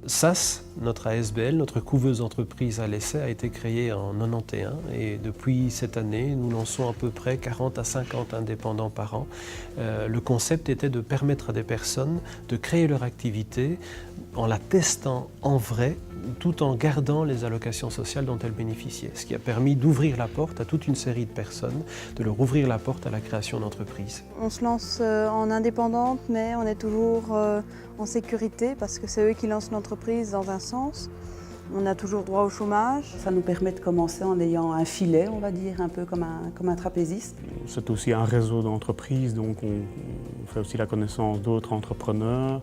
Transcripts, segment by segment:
SAS, notre ASBL, notre couveuse entreprise à l'essai, a été créée en 91 et depuis cette année, nous lançons à peu près 40 à 50 indépendants par an. Le concept était de permettre à des personnes de créer leur activité en la testant en vrai, tout en gardant les allocations sociales dont elles bénéficiaient. Ce qui a permis d'ouvrir la porte à toute une série de personnes, de leur ouvrir la porte à la création d'entreprises. On se lance en indépendante, mais on est toujours en sécurité parce que c'est eux qui lancent l'entreprise dans un sens. On a toujours droit au chômage. Ça nous permet de commencer en ayant un filet, on va dire, un peu comme un trapéziste. C'est aussi un réseau d'entreprises, donc on fait aussi la connaissance d'autres entrepreneurs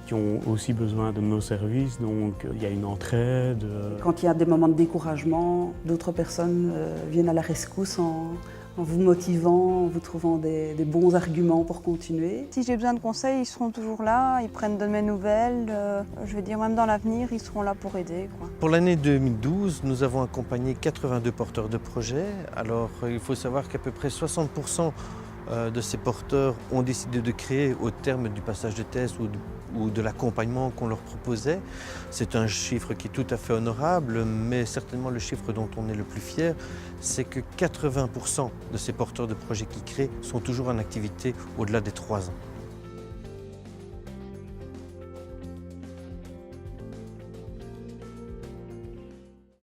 qui ont aussi besoin de nos services, donc il y a une entraide. Quand il y a des moments de découragement, d'autres personnes viennent à la rescousse en vous motivant, en vous trouvant des bons arguments pour continuer. Si j'ai besoin de conseils, ils seront toujours là, ils prennent de mes nouvelles. Je veux dire, même dans l'avenir, ils seront là pour aider, quoi. Pour l'année 2012, nous avons accompagné 82 porteurs de projets. Alors, il faut savoir qu'à peu près 60% de ces porteurs ont décidé de créer au terme du passage de test ou de l'accompagnement qu'on leur proposait. C'est un chiffre qui est tout à fait honorable, mais certainement le chiffre dont on est le plus fier, c'est que 80% de ces porteurs de projets qui créent sont toujours en activité au-delà des 3 ans.